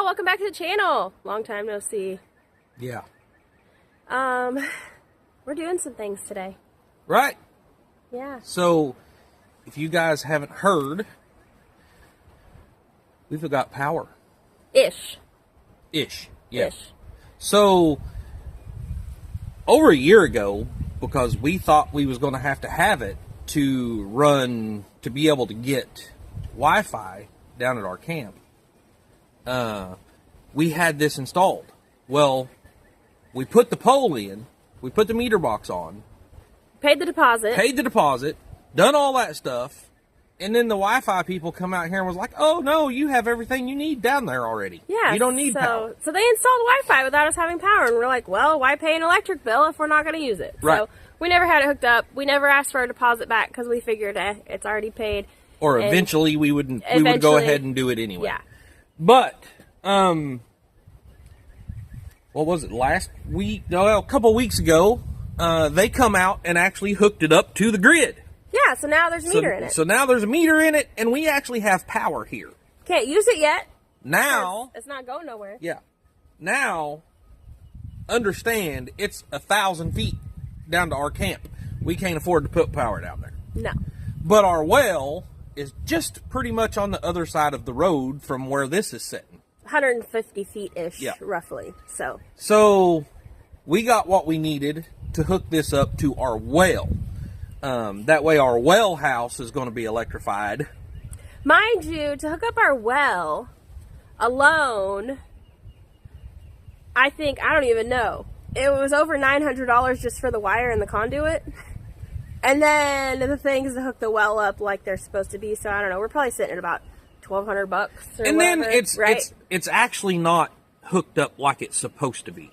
welcome back to the channel. Long time no see. Yeah. We're doing some things today. Right. Yeah. So, if you guys haven't heard, we've got power. Ish. Yeah. So, over a year ago, because we thought we was going to have it to be able to get Wi-Fi down at our camp, we had this installed. Well, we put the pole in, we put the meter box on, Paid the deposit, done all that stuff, and then the Wi-Fi people come out here and was like, oh no, you have everything you need down there already. Yeah. You don't need power. So they installed Wi-Fi without us having power, and we're like, well, why pay an electric bill if we're not going to use it? Right. So we never had it hooked up. We never asked for a deposit back because we figured, it's already paid. Or eventually we would go ahead and do it anyway. Yeah. But, what was it, last week? No, a couple weeks ago, they come out and actually hooked it up to the grid. Yeah, so now there's a meter in it. So now there's a meter in it, and we actually have power here. Can't use it yet. Now, it's not going nowhere. Yeah. Now, understand, it's 1,000 feet down to our camp. We can't afford to put power down there. No. But our well is just pretty much on the other side of the road from where this is sitting. 150 feet-ish, Yeah. roughly. So, we got what we needed to hook this up to our well. That way our well house is going to be electrified. Mind you, to hook up our well alone, I don't even know. It was over $900 just for the wire and the conduit. And then the things to hook the well up like they're supposed to be. So I don't know. We're probably sitting at about $1,200 or and whatever, then right? it's actually not hooked up like it's supposed to be.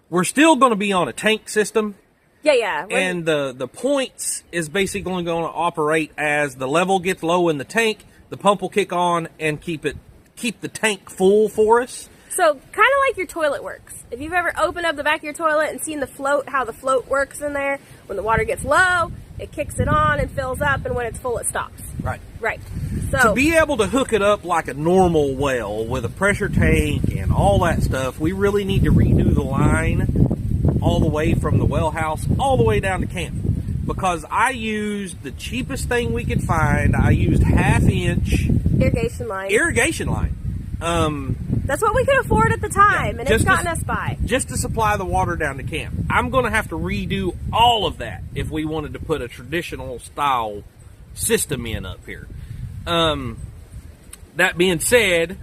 We're still going to be on a tank system. Yeah. And the points is basically going to operate as the level gets low in the tank, the pump will kick on and keep the tank full for us. So, kind of like your toilet works. If you've ever opened up the back of your toilet and seen how the float works in there, when the water gets low, it kicks it on and fills up, and when it's full, it stops. Right. So, to be able to hook it up like a normal well with a pressure tank and all that stuff, we really need to redo the line all the way from the well house all the way down to camp. Because I used the cheapest thing we could find. I used 1/2-inch irrigation line. That's what we could afford at the time, and it's gotten us by. Just to supply the water down to camp. I'm going to have to redo all of that if we wanted to put a traditional style system in up here. That being said,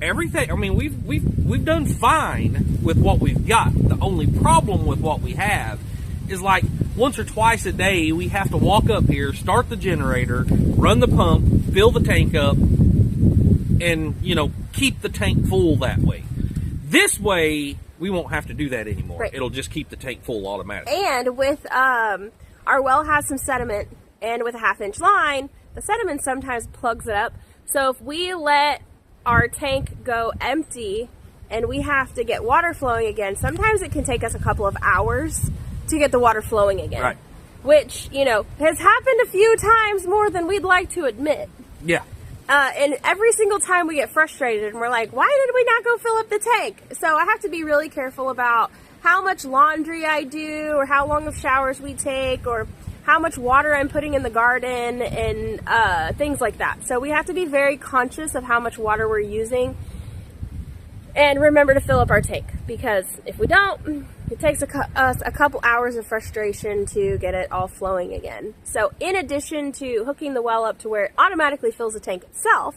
everything, I mean, we've done fine with what we've got. The only problem with what we have is like once or twice a day we have to walk up here, start the generator, run the pump, fill the tank up, and keep the tank full that way. This way we won't have to do that anymore. Right. It'll just keep the tank full automatically. And with our well has some sediment, and with a 1/2-inch line, the sediment sometimes plugs it up. So if we let our tank go empty and we have to get water flowing again, sometimes it can take us a couple of hours to get the water flowing again. Right. Which, has happened a few times more than we'd like to admit. Yeah. And every single time we get frustrated and we're like, why did we not go fill up the tank? So I have to be really careful about how much laundry I do, or how long of showers we take, or how much water I'm putting in the garden, and things like that. So we have to be very conscious of how much water we're using, and remember to fill up our tank, because if we don't, it takes us a couple hours of frustration to get it all flowing again. So in addition to hooking the well up to where it automatically fills the tank itself,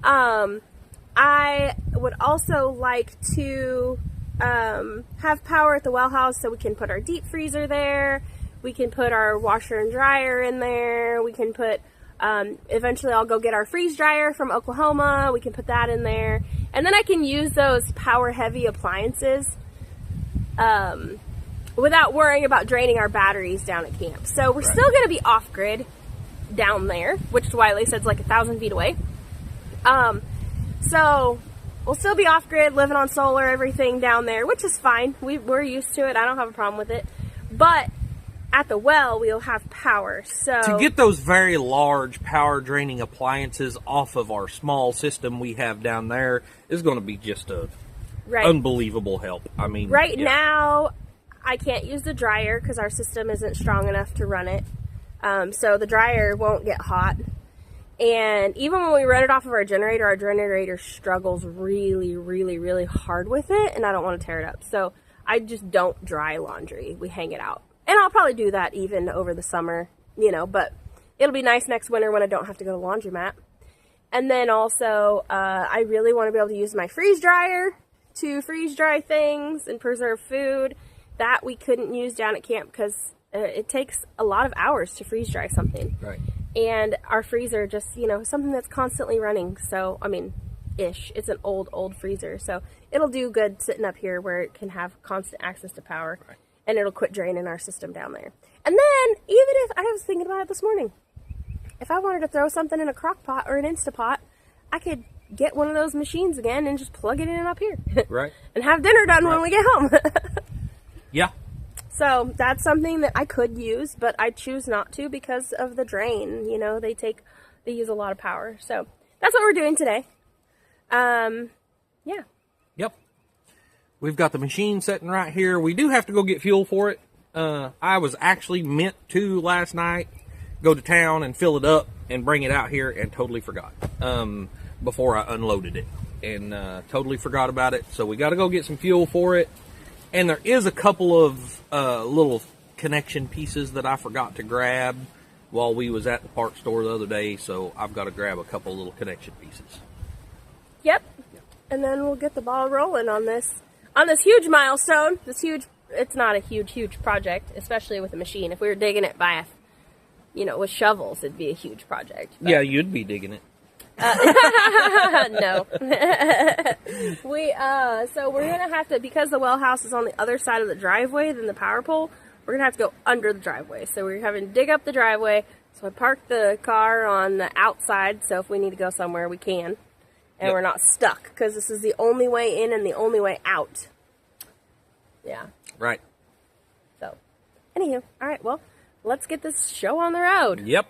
I would also like to have power at the well house so we can put our deep freezer there. We can put our washer and dryer in there. We can put, eventually I'll go get our freeze dryer from Oklahoma. We can put that in there. And then I can use those power heavy appliances without worrying about draining our batteries down at camp. So we're still going to be off grid down there, which Wiley said is like 1,000 feet away. So we'll still be off grid, living on solar, everything down there, which is fine. We're used to it. I don't have a problem with it. But at the well, we'll have power. So to get those very large power draining appliances off of our small system we have down there is going to be just a unbelievable help. I mean, now I can't use the dryer because our system isn't strong enough to run it. So the dryer won't get hot. And even when we run it off of our generator struggles really, really, really hard with it, and I don't want to tear it up. So I just don't dry laundry. We hang it out. And I'll probably do that even over the summer, you know, but it'll be nice next winter when I don't have to go to the laundromat. And then also, I really want to be able to use my freeze dryer to freeze dry things and preserve food. That we couldn't use down at camp because it takes a lot of hours to freeze dry something. Right. And our freezer just, you know, something that's constantly running. So, I mean, it's an old freezer. So it'll do good sitting up here where it can have constant access to power. Right. And it'll quit draining our system down there. And then, even if, I was thinking about it this morning, if I wanted to throw something in a crock pot or an Instapot, I could get one of those machines again and just plug it in up here. Right. And have dinner done when we get home. Yeah. So that's something that I could use, but I choose not to because of the drain. You know, they use a lot of power. So that's what we're doing today. Yeah. Yep. We've got the machine sitting right here. We do have to go get fuel for it. I was actually meant to last night go to town and fill it up and bring it out here and totally forgot before I unloaded it. And totally forgot about it. So we got to go get some fuel for it. And there is a couple of little connection pieces that I forgot to grab while we was at the parts store the other day. So I've got to grab a couple little connection pieces. Yep. And then we'll get the ball rolling on this huge milestone. It's not a huge project, especially with a machine. If we were digging it with shovels, it'd be a huge project. But yeah, you'd be digging it. No. So we're gonna have to, because the well house is on the other side of the driveway than the power pole, we're gonna have to go under the driveway. So we're having to dig up the driveway. So I parked the car on the outside, so if we need to go somewhere, we can. And we're not stuck, because this is the only way in and the only way out. Yeah. Right. So, anywho, all right, well, let's get this show on the road. Yep.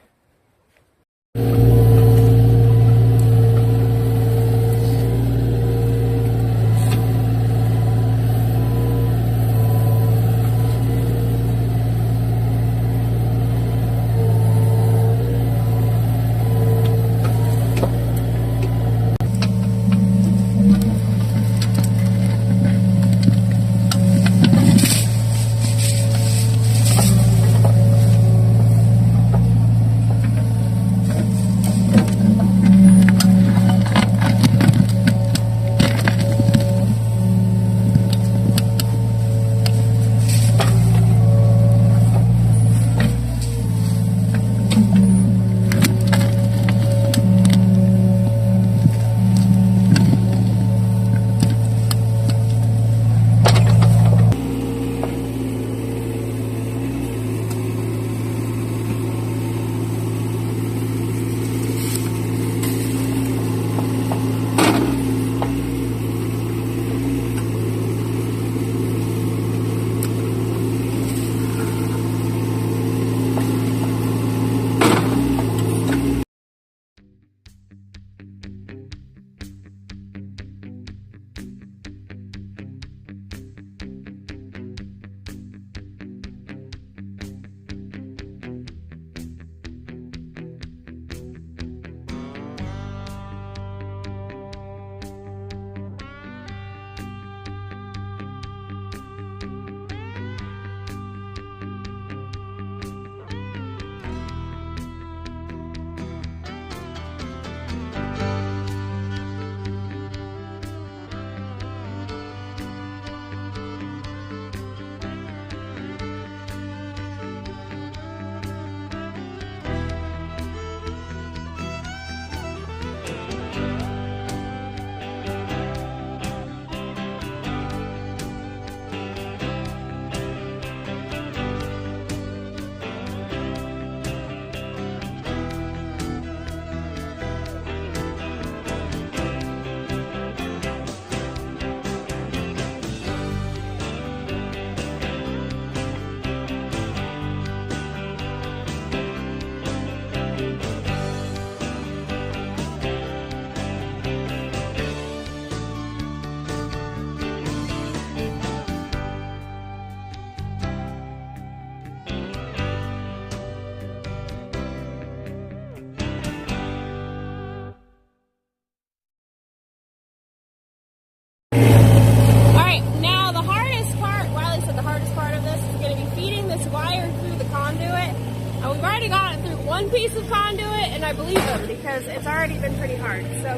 one piece of conduit, and I believe them because it's already been pretty hard. So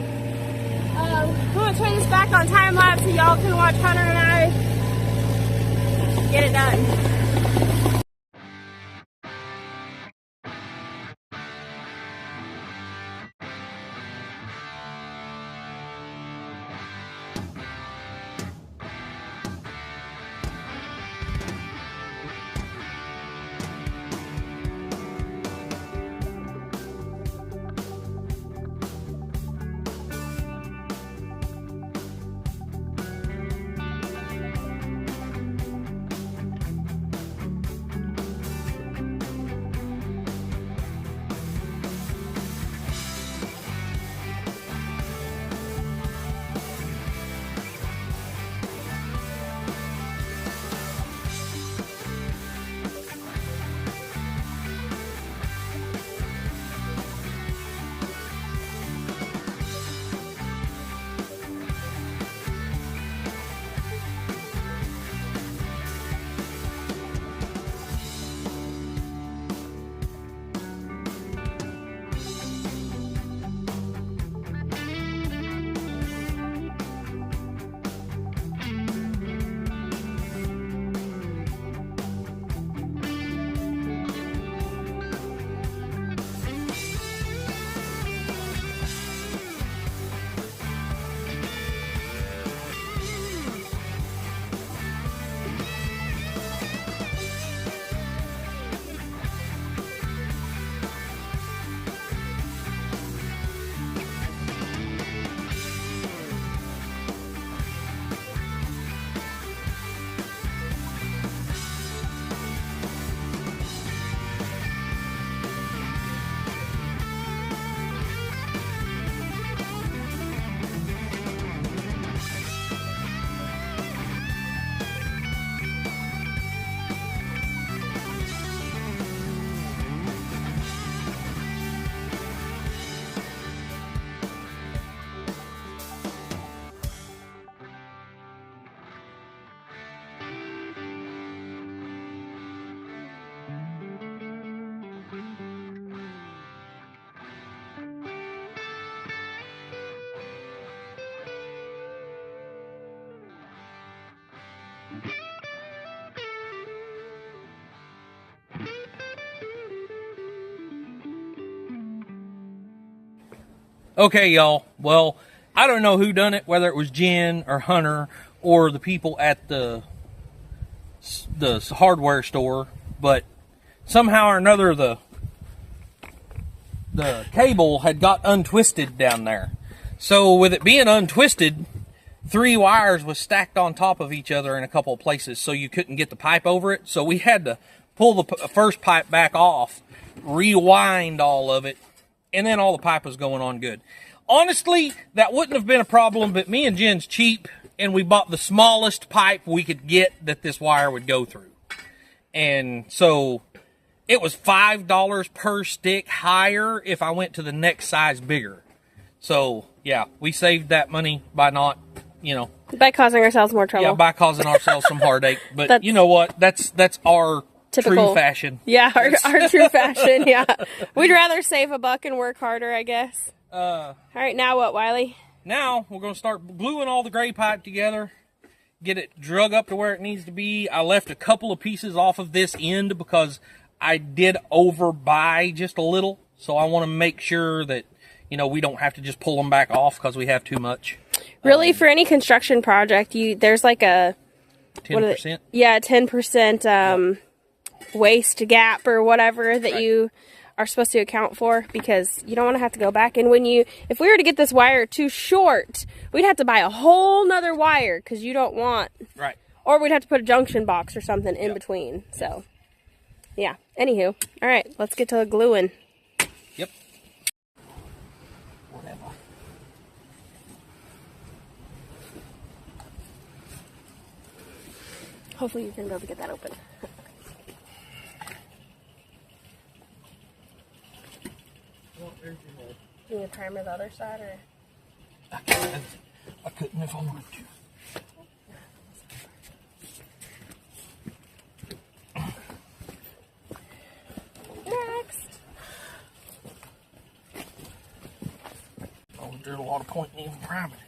I'm gonna turn this back on time lapse so y'all can watch Hunter and I get it done. Okay, y'all. Well, I don't know who done it, whether it was Jen or Hunter or the people at the hardware store, but somehow or another the cable had got untwisted down there. So with it being untwisted, 3 wires was stacked on top of each other in a couple of places, so you couldn't get the pipe over it. So we had to pull the first pipe back off, rewind all of it, and then all the pipe was going on good. Honestly, that wouldn't have been a problem, but me and Jen's cheap, and we bought the smallest pipe we could get that this wire would go through. And so it was $5 per stick higher if I went to the next size bigger. So, yeah, we saved that money by not, by causing ourselves more trouble. Yeah, by causing ourselves some heartache. But you know what? That's our typical true fashion. Yeah, our true fashion, yeah. We'd rather save a buck and work harder, I guess. All right, now what, Wiley? Now we're going to start gluing all the gray pipe together, get it drug up to where it needs to be. I left a couple of pieces off of this end because I did overbuy just a little. So I want to make sure that, we don't have to just pull them back off because we have too much. Really, for any construction project, there's like a 10%. Yeah, 10% waste gap or whatever that you are supposed to account for, because you don't want to have to go back. And if we were to get this wire too short, we'd have to buy a whole nother wire because you don't want. Right. Or we'd have to put a junction box or something in between. So, yeah. Anywho, all right, let's get to gluing. Yep. Hopefully you can be able to get that open. You need to primer the other side, or? I couldn't if I wanted to. Next. point in even priming it.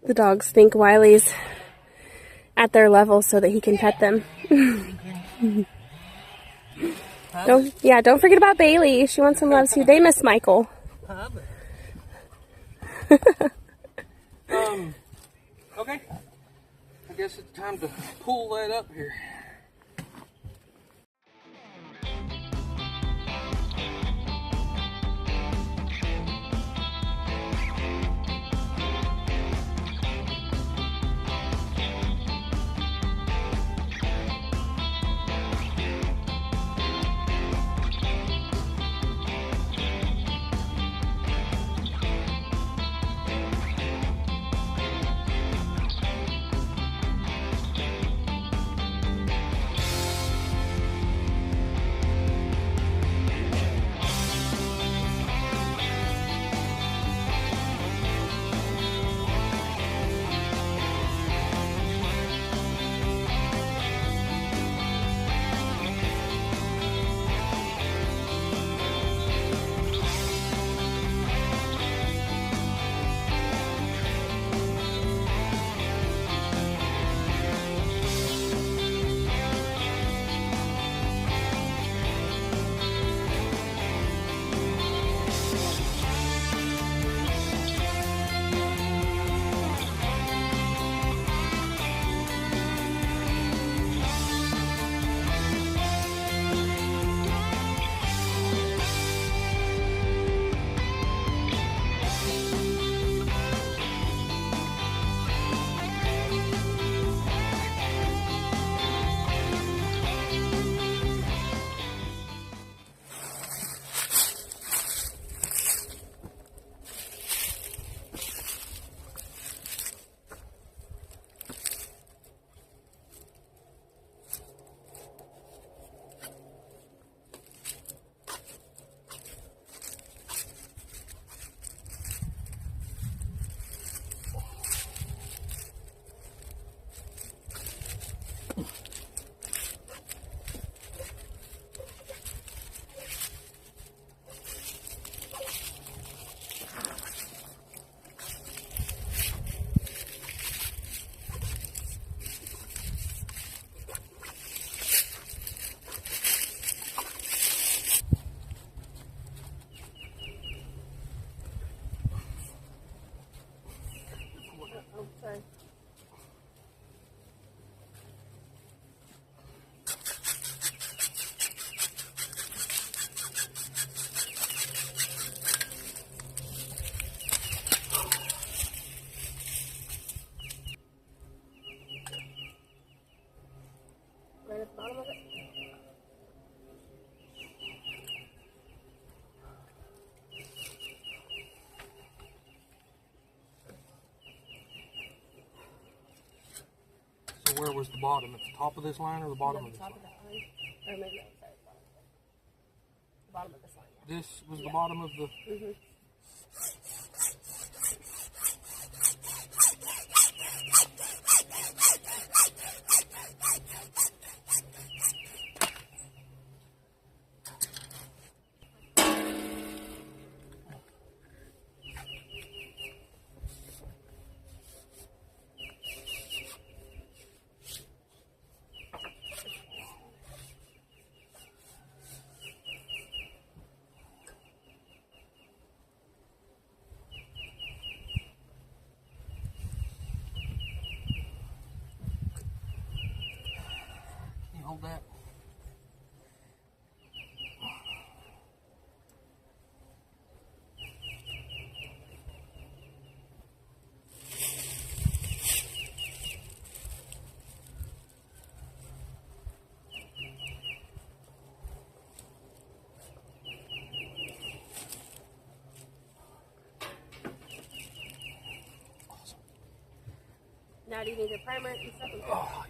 The dogs think Wiley's at their level so that he can pet them. Don't forget about Bailey. She wants some love too. They miss Michael. Okay. I guess it's time to pull that up here. Where was the bottom? At the top of this line or the bottom of this line? Top of that line. Or maybe outside the bottom of this line. Yeah. This was the bottom of the... hold that. Now do you need a primer and stuff? Oh,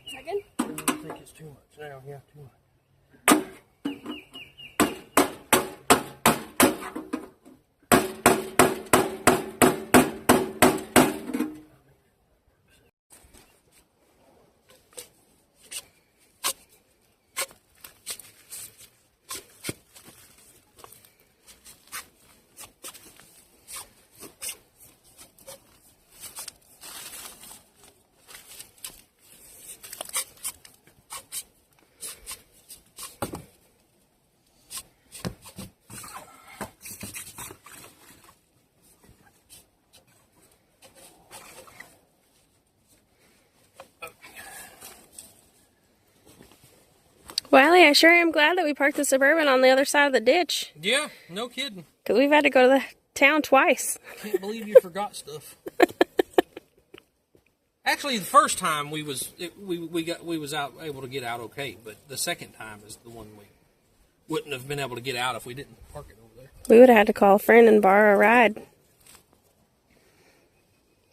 Second? I think it's too much now. Yeah, too much. Wiley, I sure am glad that we parked the Suburban on the other side of the ditch. Yeah, no kidding. Because we've had to go to the town twice. Can't believe you forgot stuff. Actually, the first time we was able to get out okay, but the second time is the one we wouldn't have been able to get out if we didn't park it over there. We would have had to call a friend and borrow a ride.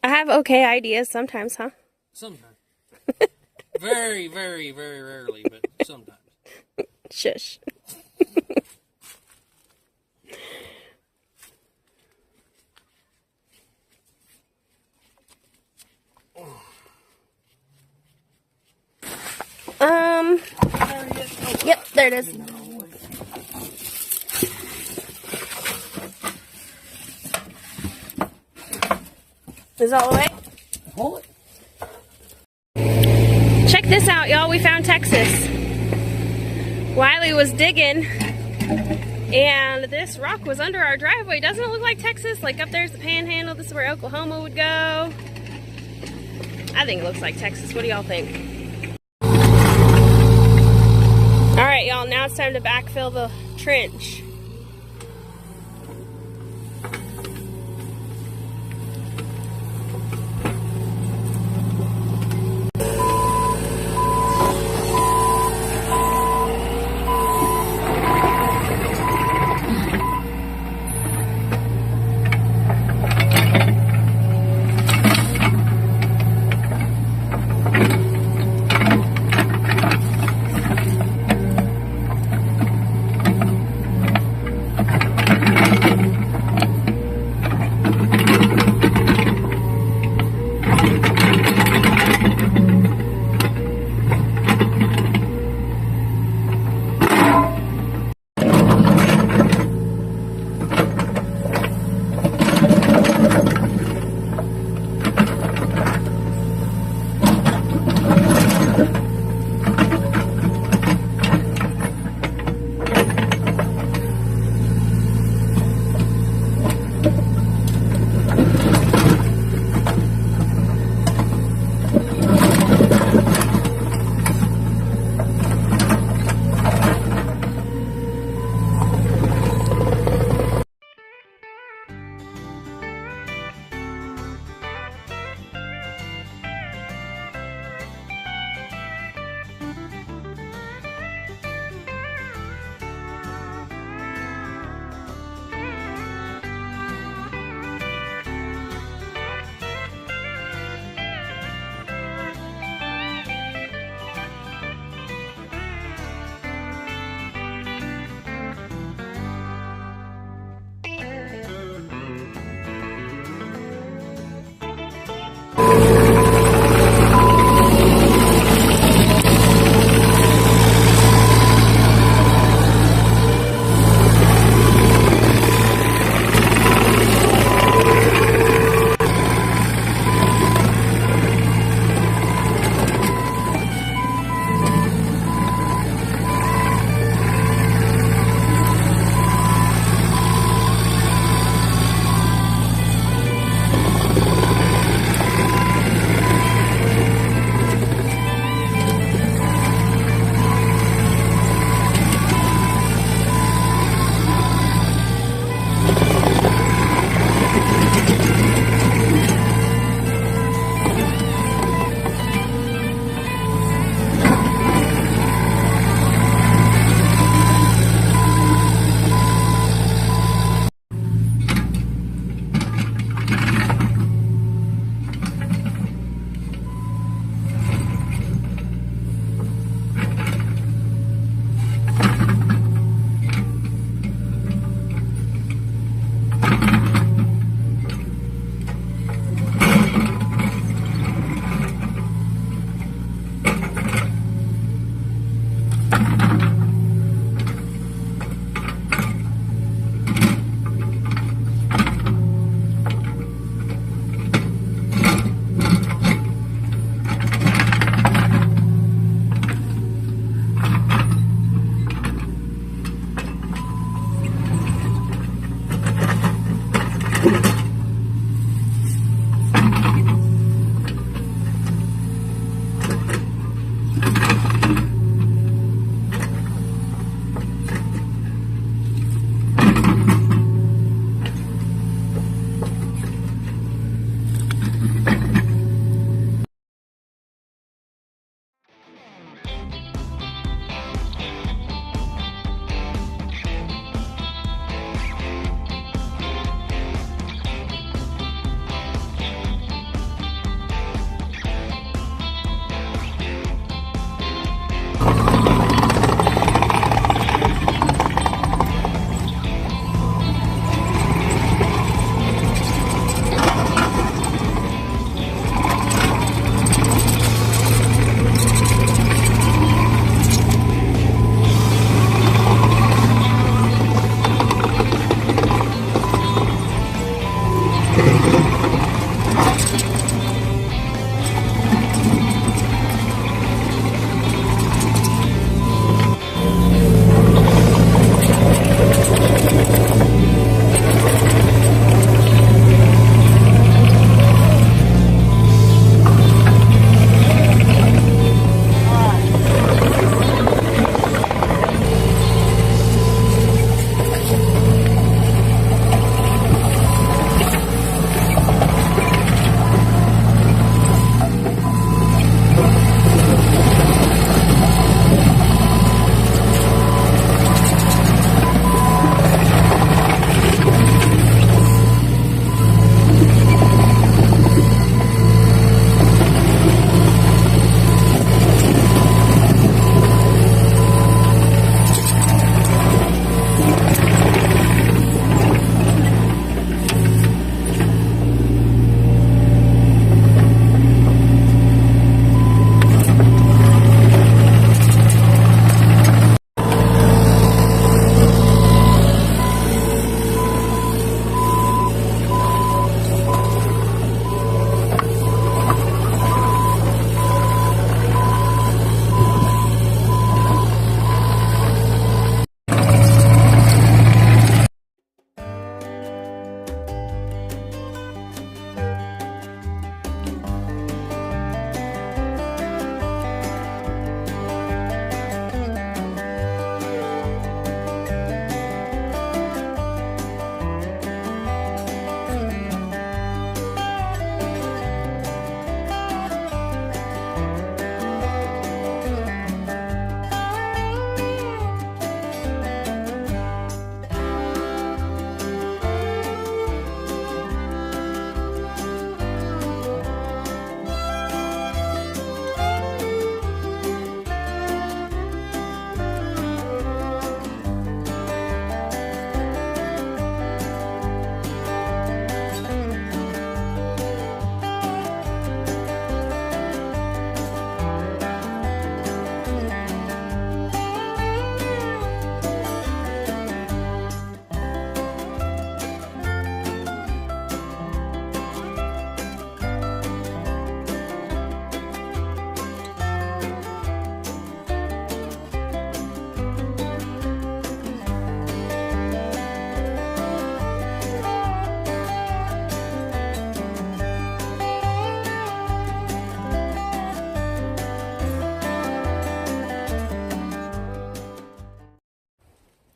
I have okay ideas sometimes, huh? Sometimes. Very, very, very rarely, but sometimes. Shush. Yep, there it is. Is all the way? Hold it. Check this out, y'all. We found Texas. Wiley was digging, and this rock was under our driveway. Doesn't it look like Texas? Like up there's the Panhandle. This is where Oklahoma would go. I think it looks like Texas. What do y'all think? All right, y'all. Now it's time to backfill the trench.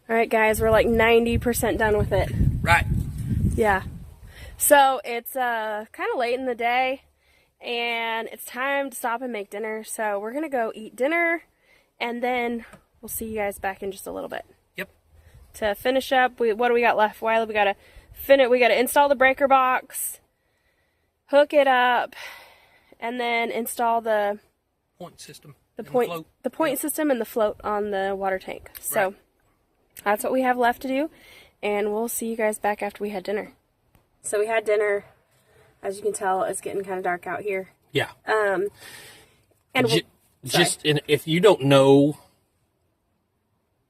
All right, guys, we're like 90% done with it. Right. Yeah. So it's kind of late in the day, and it's time to stop and make dinner. So we're gonna go eat dinner, and then we'll see you guys back in just a little bit. Yep. To finish up, what do we got left? Wiley, we gotta finish. We gotta install the breaker box, hook it up, and then install the point system. The point system and the float on the water tank. So right. That's what we have left to do, and we'll see you guys back after we had dinner. So we had dinner. As you can tell, it's getting kind of dark out here. Yeah. And if you don't know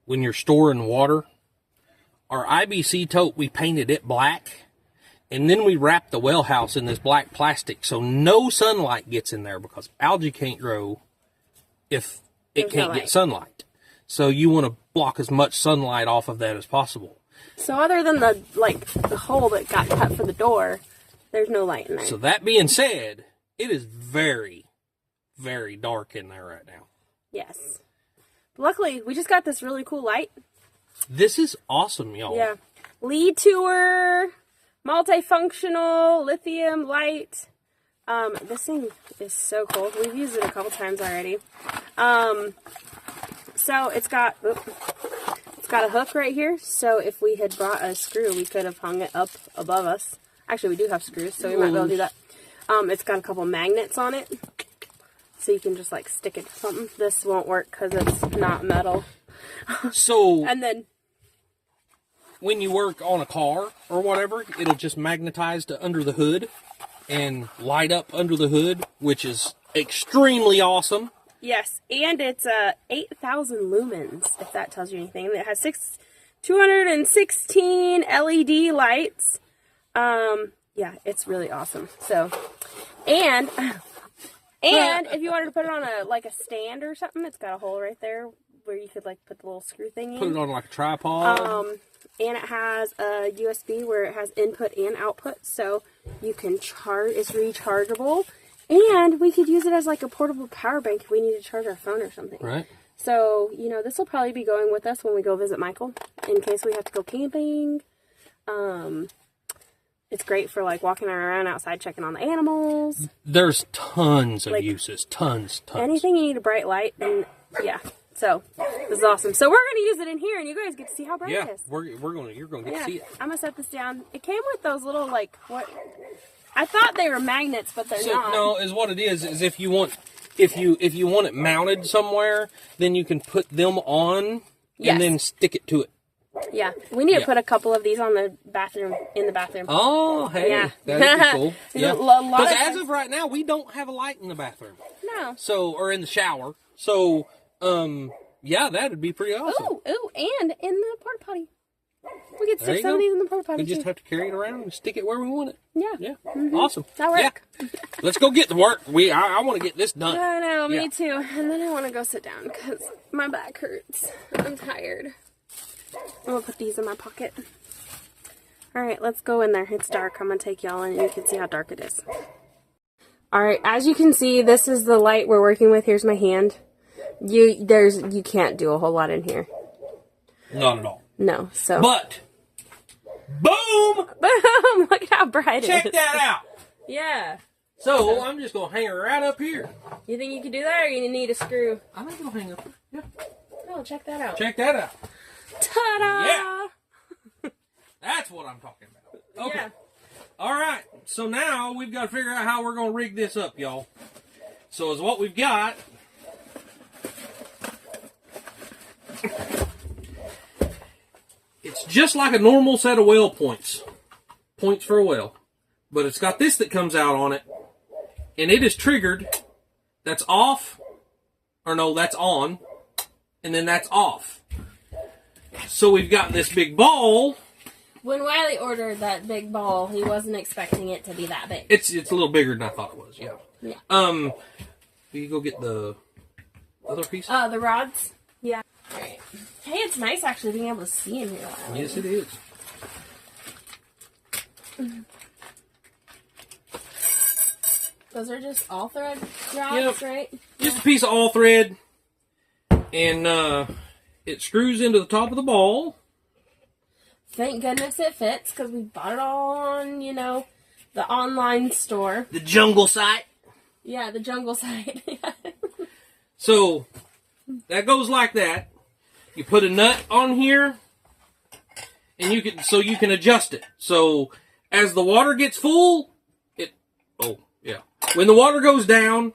when you're storing water. Our IBC tote, we painted it black. And then we wrapped the well house in this black plastic so no sunlight gets in there because algae can't grow if it can't get sunlight. So you want to block as much sunlight off of that as possible. So other than the hole that got cut for the door, there's no light in there. So that being said, it is very, very dark in there right now. Yes. Luckily, we just got this really cool light. This is awesome, y'all. Yeah. Letour multifunctional lithium light. This thing is so cool. We've used it a couple times already. So it's got a hook right here. So if we had brought a screw, we could have hung it up above us. Actually, we do have screws, so we might be able to do that. It's got a couple magnets on it, so you can just like stick it to something. This won't work because it's not metal. So and then when you work on a car or whatever, it'll just magnetize to under the hood and light up under the hood, which is extremely awesome. Yes, and it's 8,000 lumens, if that tells you anything. It has 216 LED lights. Yeah, it's really awesome. So, and if you wanted to put it on a stand or something, it's got a hole right there where you could like put the little screw thing in. Put it on like a tripod. And it has a USB where it has input and output, so you can charge. It's rechargeable, and we could use it as like a portable power bank if we need to charge our phone or something. Right. So, you know, this will probably be going with us when we go visit Michael in case we have to go camping. It's great for like walking around outside checking on the animals. There's tons of uses. Tons. Anything you need a bright light, and yeah. So this is awesome. So we're gonna use it in here, and you guys get to see how bright it is. You're gonna get to see it. I'm gonna set this down. It came with those little what? I thought they were magnets, but they're not. No, is what it is if you want it mounted somewhere, then you can put them on and then stick it to it. Yeah, we need to put a couple of these on the bathroom in the bathroom. Oh, hey, yeah. that'd be cool. Yeah, because as of of right now, we don't have a light in the bathroom. No. So, or in the shower. So, yeah, that'd be pretty awesome. Ooh, and in the porta potty. We could stick some of these in the porta potty. We just have to carry it around and stick it where we want it. Yeah. Awesome. That work. Yeah. Let's go get to work. I want to get this done. I know, me too. And then I want to go sit down because my back hurts. I'm tired. I'm going to put these in my pocket. Alright, let's go in there. It's dark. I'm going to take y'all in and you can see how dark it is. Alright, as you can see, this is the light we're working with. Here's my hand. You can't do a whole lot in here. Not at all. No, so. But, boom! Boom! Look how bright it is. Check that out. Yeah. So, I'm just going to hang her right up here. You think you can do that, or you need a screw? I'm going to hang up here. Yeah. Oh, check that out. Check that out. Ta-da! Yeah. That's what I'm talking about. Okay. Yeah. All right. So now we've got to figure out how we're going to rig this up, y'all. So is what we've got. It's just like a normal set of well points. Points for a well. But it's got this that comes out on it. And it is triggered. That's off. Or no, that's on. And then that's off. So we've got this big ball. When Wiley ordered that big ball, he wasn't expecting it to be that big. It's a little bigger than I thought it was, yeah. Yeah. Will you go get the other piece? The rods? Yeah. Alright. Hey, it's nice actually being able to see in here. Yes, it is. Those are just all thread rods, right? Just a piece of all thread. And it screws into the top of the ball. Thank goodness it fits, because we bought it all on, the online store. The jungle site. Yeah, the jungle site. So, that goes like that. You put a nut on here, and you can adjust it. So, as the water gets full, when the water goes down,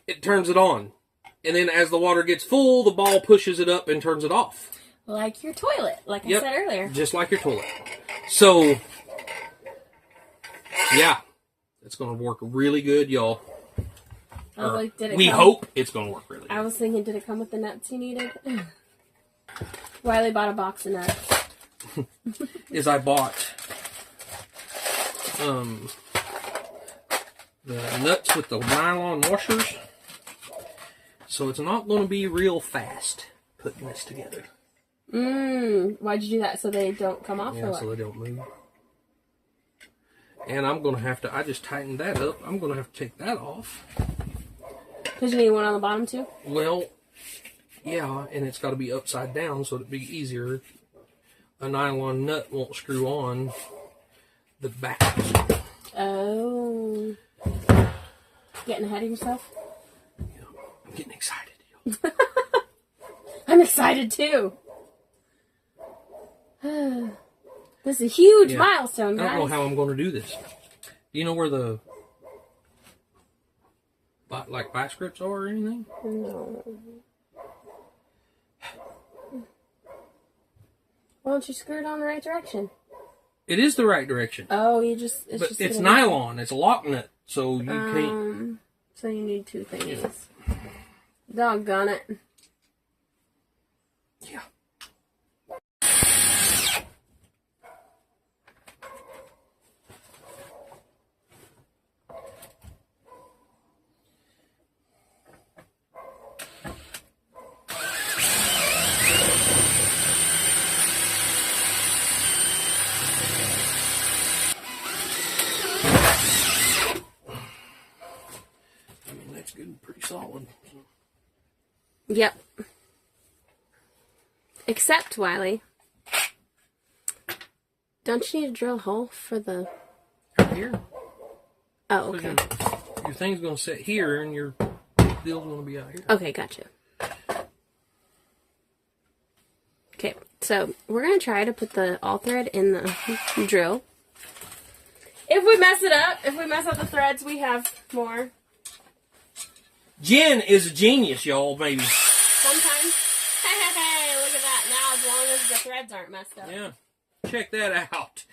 it turns it on. And then as the water gets full, the ball pushes it up and turns it off. Like your toilet, like I said earlier. Just like your toilet. So, yeah. It's going to work really good, y'all. I was like, we hope it's going to work really good. I was thinking, did it come with the nuts you needed? Wiley bought a box of nuts. Is I bought the nuts with the nylon washers. So it's not going to be real fast putting this together. Why'd you do that? So they don't come off? Yeah, or what? so they don't move. And I'm going to have to, I just tightened that up. I'm going to have to take that off. Because you need one on the bottom too? Well, yeah, and it's got to be upside down so it'd be easier. A nylon nut won't screw on the back. Oh. Getting ahead of yourself? Yeah, I'm getting excited. I'm excited too. This is a huge milestone, guys. I don't know how I'm going to do this. Do you know where the like vice grips are or anything? No. Why don't you screw it on the right direction? It is the right direction. Oh, it's nylon. It's a lock nut, so you can't. So you need two things. Doggone it. Yeah. Pretty solid. Yep. Except, Wiley, don't you need to drill a hole for the... Right here. Oh, okay. Your thing's going to sit here and your deal's going to be out here. Okay, gotcha. Okay, so we're going to try to put the all thread in the drill. If we mess it up, if we mess up the threads, we have more. Jen is a genius, y'all, maybe. Sometimes. Hey, look at that. Now, as long as the threads aren't messed up. Yeah. Check that out.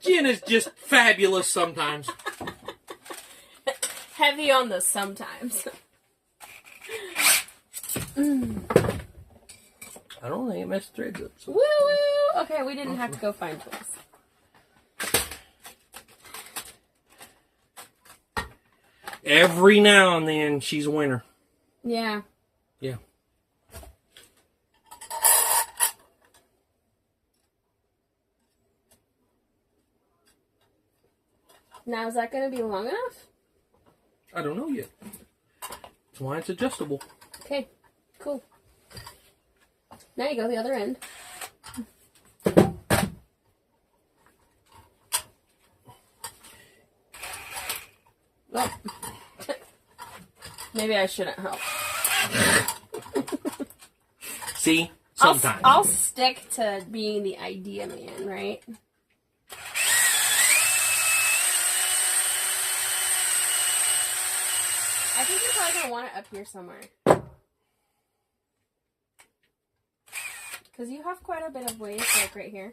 Jen is just fabulous sometimes. Heavy on the sometimes. I don't think it messed threads up. So. Woo! Okay, we didn't have to go find tools. Every now and then, she's a winner. Yeah. Yeah. Now, is that going to be long enough? I don't know yet. That's why it's adjustable. Okay, cool. Now you go the other end. Well, maybe I shouldn't help. See? Sometimes. I'll stick to being the idea man, right? I think you're probably going to want it up here somewhere. Because you have quite a bit of waste, like right here.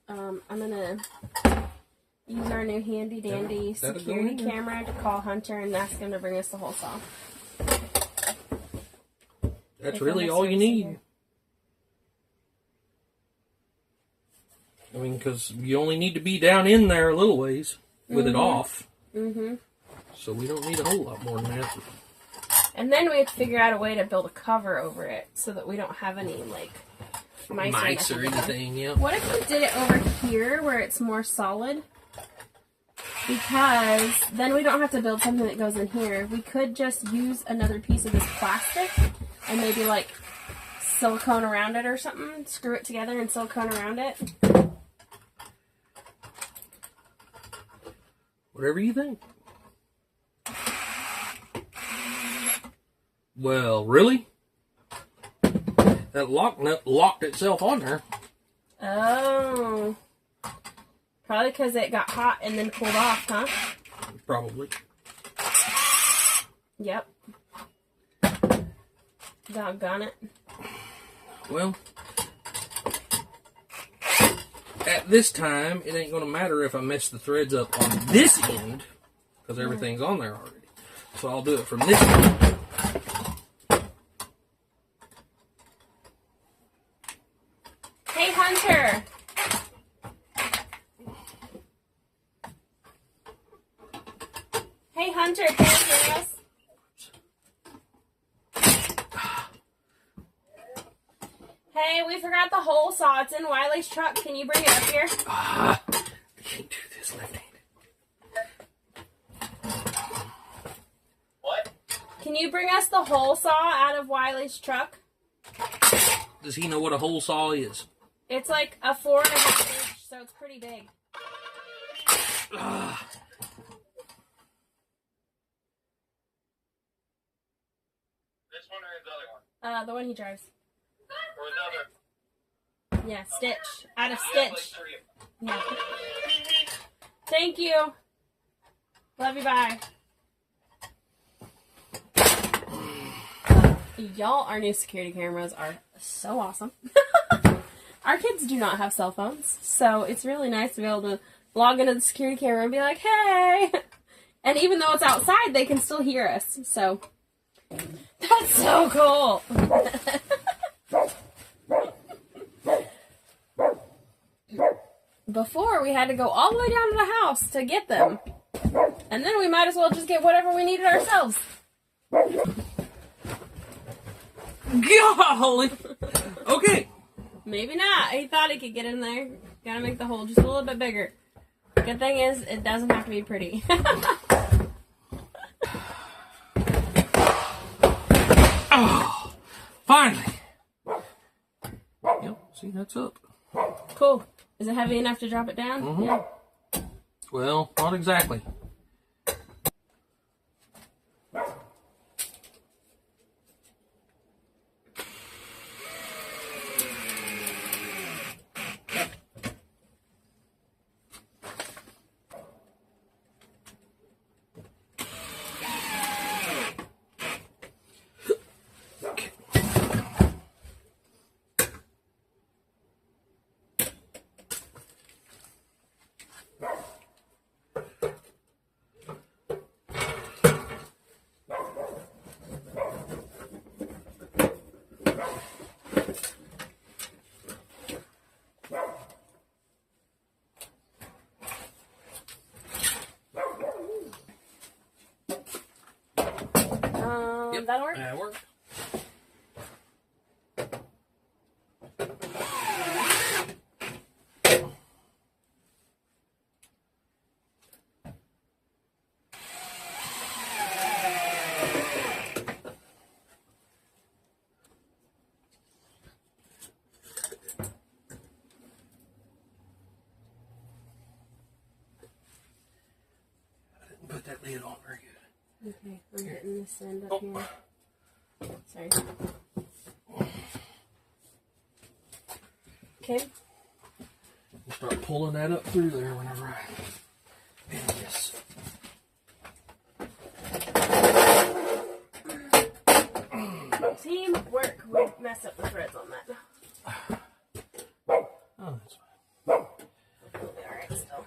I'm going to use our new handy-dandy security camera to call Hunter and ask him to bring us the hole saw. That's really all you need. I mean, because you only need to be down in there a little ways with it off. Mm-hmm. So we don't need a whole lot more than that. And then we have to figure out a way to build a cover over it so that we don't have any, like, mice or anything. Yeah. What if we did it over here where it's more solid? Because then we don't have to build something that goes in here. We could just use another piece of this plastic and maybe, like, silicone around it or something. Screw it together and silicone around it. Whatever you think. Well, really? That lock nut locked itself on there. Oh. Probably because it got hot and then cooled off, huh? Probably. Yep. Doggone it. Well, at this time, it ain't going to matter if I mess the threads up on this end, because everything's on there already. So I'll do it from this one. Hey, Hunter. Hey, Hunter, can you hear us? Hey, we forgot the hole saw. It's in Wiley's truck. Can you bring it up here? I can't do this left-handed. What? Can you bring us the hole saw out of Wiley's truck? Does he know what a hole saw is? It's like a 4.5 inch, so it's pretty big. This one or the other one? The one he drives. Or another? Yeah, Stitch. Out of I have like Stitch. 3 of them. Yeah. Thank you. Love you, bye. Y'all, our new security cameras are so awesome. Our kids do not have cell phones, so it's really nice to be able to log into the security camera and be like, hey! And even though it's outside, they can still hear us, so that's so cool. Before, we had to go all the way down to the house to get them. And then we might as well just get whatever we needed ourselves. Golly! Okay. Maybe not. He thought he could get in there. Gotta make the hole just a little bit bigger. Good thing is, it doesn't have to be pretty. Oh, finally. Yep, see, that's up. Cool. Is it heavy enough to drop it down? Mm-hmm. Yeah. Well, not exactly. Yep, that'll work. That'll work. Put that lid on very good. Okay, I'm getting this end up here. Sorry. Okay. We'll start pulling that up through there whenever I bend this. Teamwork would mess up the threads on that. Oh, that's fine. It'll be alright still.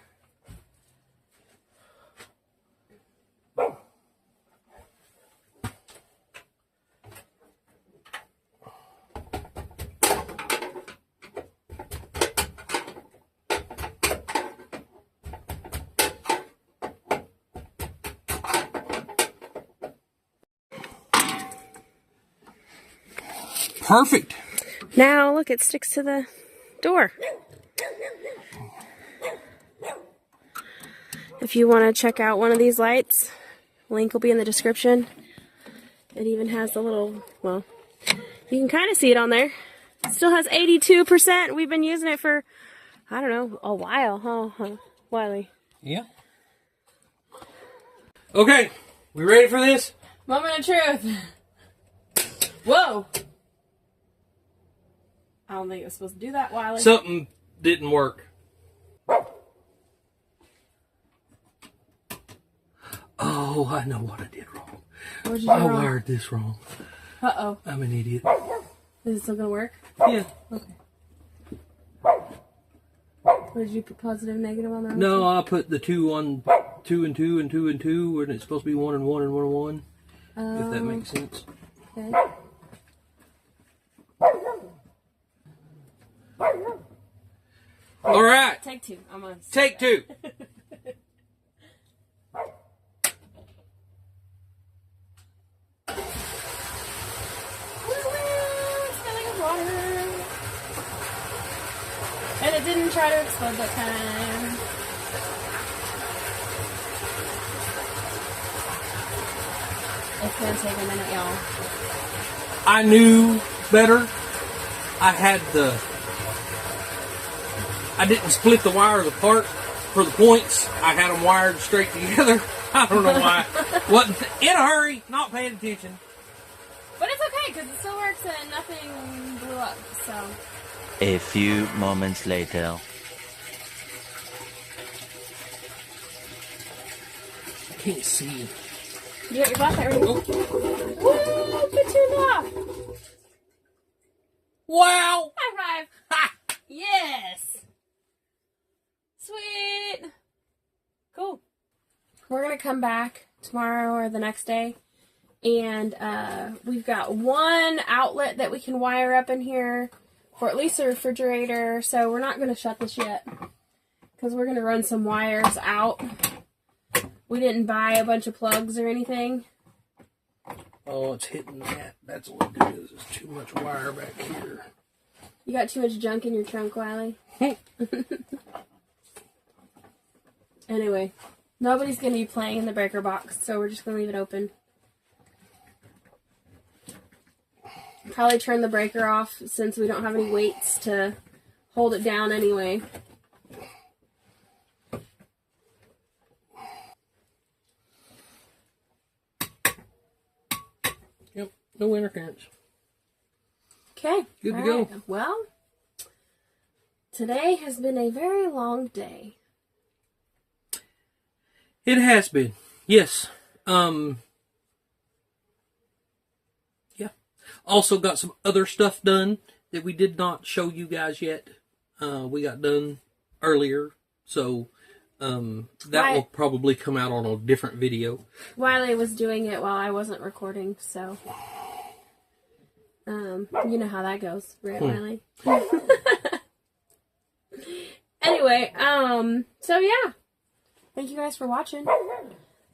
Perfect. Now look, it sticks to the door. If you want to check out one of these lights, link will be in the description. It even has the little, well, you can kind of see it on there. It still has 82%. We've been using it for, I don't know, a while, huh, Wiley? Yeah. Okay, we ready for this? Moment of truth. Whoa. I don't think it was supposed to do that, Wiley. Something didn't work. Oh, I know what I did wrong. What did you do I wrong? wired this wrong. Uh-oh. I'm an idiot. Is it still going to work? Yeah. Okay. What did you put positive, negative on that? No, I put the two on 2 and 2 and 2 and 2, and it's supposed to be 1 and 1 and 1 and 1. If that makes sense. Okay. All right. Take 2. I'm gonna Take 2. Smelling of water. And it didn't try to explode that time. It's gonna take a minute, y'all. I knew better. I didn't split the wires apart for the points. I had them wired straight together. I don't know why. Wasn't in a hurry, not paying attention. But it's okay, because it still works and nothing blew up, so. A few moments later. I can't see. You got your flashlight ready? Woo! It turned off! Wow! High five! Ha! Yes! Sweet! Cool. We're gonna come back tomorrow or the next day, and we've got one outlet that we can wire up in here for at least a refrigerator, so we're not gonna shut this yet, because we're gonna run some wires out. We didn't buy a bunch of plugs or anything. Oh, it's hitting that. That's what it is. There's too much wire back here. You got too much junk in your trunk, Wiley? Anyway, nobody's going to be playing in the breaker box, so we're just going to leave it open. Probably turn the breaker off since we don't have any weights to hold it down anyway. Yep, no interference. Okay. Good to all go. right. Well, today has been a very long day. It has been. Yes. Yeah. Also got some other stuff done that we did not show you guys yet. We got done earlier, so that will probably come out on a different video. Wiley was doing it while I wasn't recording, so you know how that goes, right, Wiley? Anyway, so yeah. Thank you guys for watching.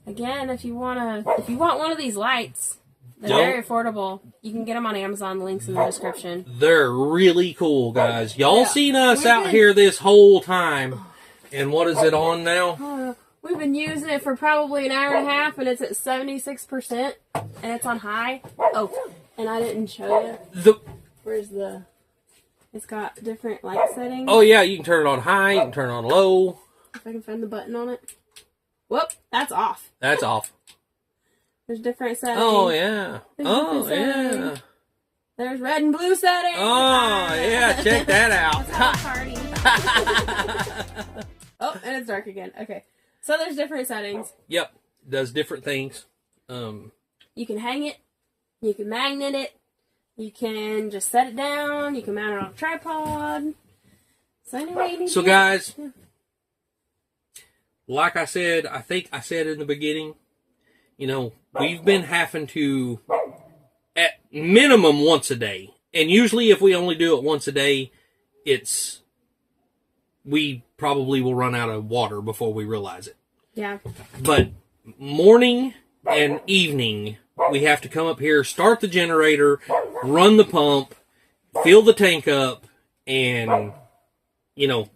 Again, if you want one of these lights, they're very affordable. You can get them on Amazon. The link's in the description. They're really cool, guys. Y'all seen us out here this whole time. And what is it on now? We've been using it for probably an hour and a half, and it's at 76%, and it's on high. Oh, and I didn't show you. Where's the... It's got different light settings. Oh, yeah, you can turn it on high, you can turn it on low. If I can find the button on it. Whoop, that's off. That's off. There's different settings. Oh, yeah. There's yeah. There's red and blue settings. Oh, yeah, check that out. Party. Oh, and it's dark again. Okay. So there's different settings. Yep. Does different things. You can hang it. You can magnet it. You can just set it down. You can mount it on a tripod. So anyway, you need so guys, like I said, I think I said in the beginning, you know, we've been having to, at minimum once a day. And usually if we only do it once a day, we probably will run out of water before we realize it. Yeah. But morning and evening, we have to come up here, start the generator, run the pump, fill the tank up, and, you know,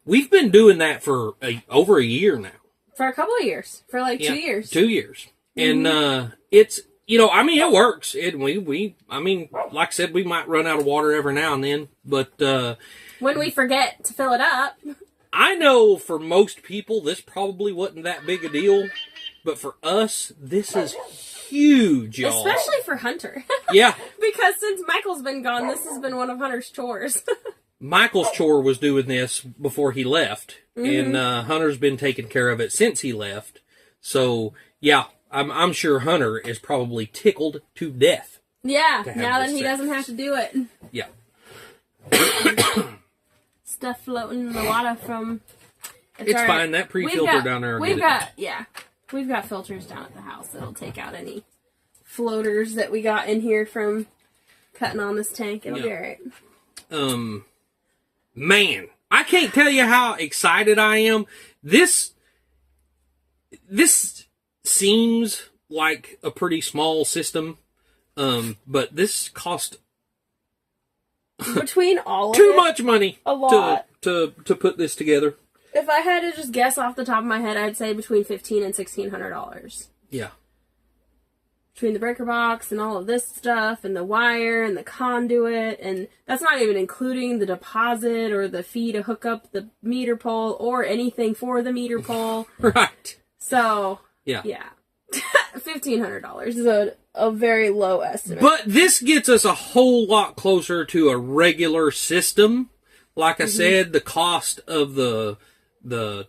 we've been doing that for over a year now. For a couple of years. For like 2 years. 2 years. And, it's, you know, I mean, it works. I mean, like I said, we might run out of water every now and then, but, when we forget to fill it up. I know for most people, this probably wasn't that big a deal, but for us, this is huge, y'all. Especially for Hunter. Yeah. Because since Michael's been gone, this has been one of Hunter's chores. Michael's chore was doing this before he left, and Hunter's been taking care of it since he left. So, yeah, I'm sure Hunter is probably tickled to death. Yeah, now that he doesn't have to do it. Yeah. Stuff floating in the water from It's all right. fine. That pre-filter down there. We've got filters down at the house that'll take out any floaters that we got in here from cutting on this tank. It'll be all right. Man, I can't tell you how excited I am. This seems like a pretty small system, but this cost between all of too much money a lot to put this together. If I had to just guess off the top of my head, I'd say between $1,500 and $1,600. Yeah. Between the breaker box and all of this stuff and the wire and the conduit, and that's not even including the deposit or the fee to hook up the meter pole or anything for the meter pole. Right. So, yeah. $1,500 is a very low estimate. But this gets us a whole lot closer to a regular system. Like I said, the cost of the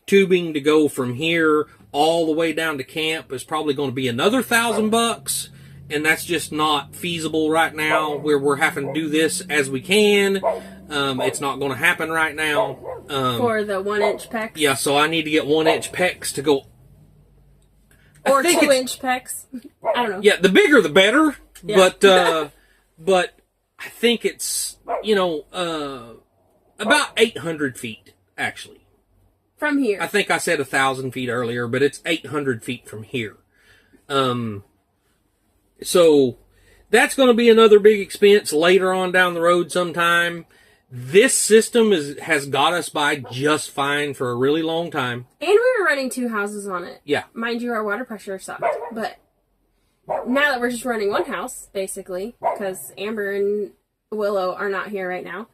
tubing to go from here all the way down to camp is probably going to be another $1,000, and that's just not feasible right now. Where we're having to do this as we can. It's not going to happen right now. For the 1-inch pecs? Yeah, so I need to get 1-inch pecs to go. Or 2-inch pecs. I don't know. Yeah, the bigger the better. Yeah. But I think it's, about 800 feet, actually. From here. I think I said 1,000 feet earlier, but it's 800 feet from here. So that's going to be another big expense later on down the road sometime. This system has got us by just fine for a really long time. And we were running 2 houses on it. Yeah. Mind you, our water pressure sucked. But now that we're just running 1 house, basically, because Amber and Willow are not here right now.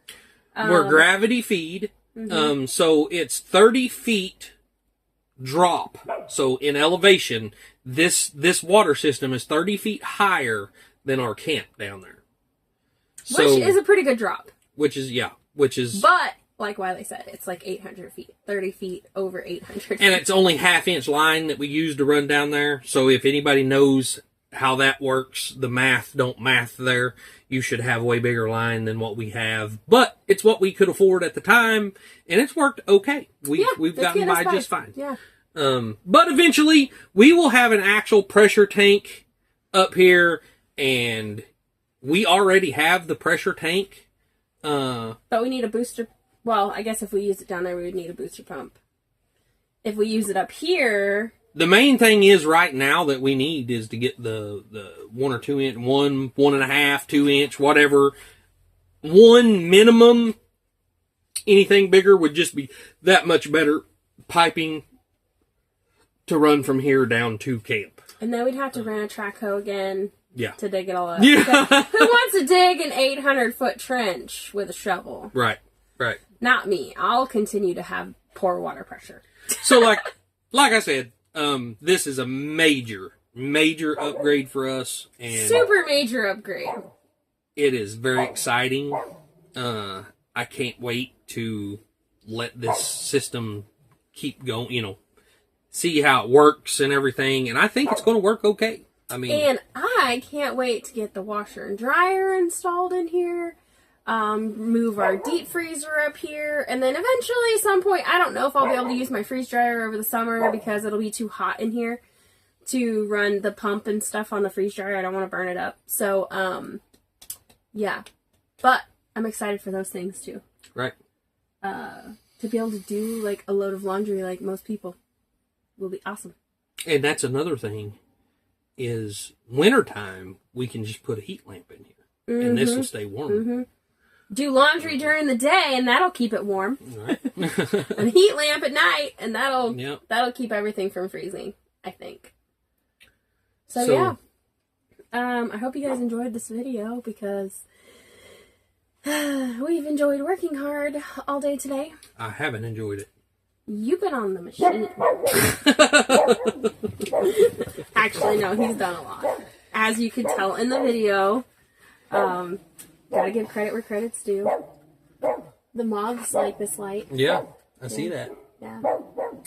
We're gravity feed. So it's 30 feet drop. So in elevation, this water system is 30 feet higher than our camp down there. Which is a pretty good drop. Which is. But, like Wiley said, it's like 800 feet. 30 feet over 800 feet. And it's only 1/2-inch line that we use to run down there. So if anybody knows how that works, the math don't math there. You should have a way bigger line than what we have. But it's what we could afford at the time, and it's worked okay. We've gotten by just fine. Yeah. But eventually, we will have an actual pressure tank up here, and we already have the pressure tank. But we need a booster. Well, I guess if we use it down there, we would need a booster pump. If we use it up here... The main thing is right now that we need is to get the 1 or 2 inch, 1.5, 2 inch, whatever. 1 minimum. Anything bigger would just be that much better piping to run from here down to camp. And then we'd have to rent a trackhoe again. Yeah. To dig it all up. Yeah. Who wants to dig an 800-foot trench with a shovel? Right. Not me. I'll continue to have poor water pressure. So like I said, this is a major upgrade for us, and super major upgrade. It is very exciting. I can't wait to let this system keep going, see how it works and everything, and I think it's going to work okay. And I can't wait to get the washer and dryer installed in here, move our deep freezer up here, and then eventually at some point, I don't know if I'll be able to use my freeze dryer over the summer because it'll be too hot in here to run the pump and stuff on the freeze dryer. I don't want to burn it up. So, yeah. But I'm excited for those things too. Right. To be able to do like a load of laundry like most people will be awesome. And that's another thing is wintertime, we can just put a heat lamp in here and this will stay warm. Do laundry during the day and that'll keep it warm. Right. A heat lamp at night and that'll keep everything from freezing, I think. So yeah. I hope you guys enjoyed this video because we've enjoyed working hard all day today. I haven't enjoyed it. You've been on the machine. Actually, no, he's done a lot. As you could tell in the video, gotta give credit where credit's due. The moths like this light. Yeah, I see that. Yeah. Oh,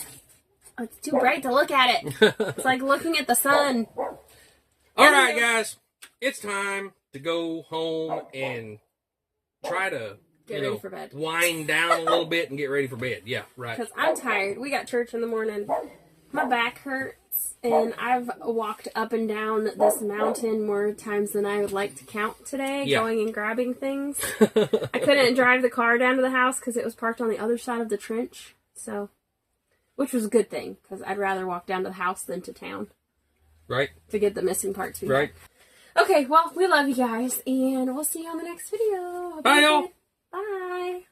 it's too bright to look at it. It's like looking at the sun. All right, guys. It's time to go home and try to Get ready for bed. Wind down a little bit and get ready for bed. Yeah, right. Because I'm tired. We got church in the morning. My back hurts, and I've walked up and down this mountain more times than I would like to count today, going and grabbing things. I couldn't drive the car down to the house because it was parked on the other side of the trench, which was a good thing, because I'd rather walk down to the house than to town. Right. To get the missing parts. Right. Okay, well, we love you guys, and we'll see you on the next video. Bye, y'all. Bye.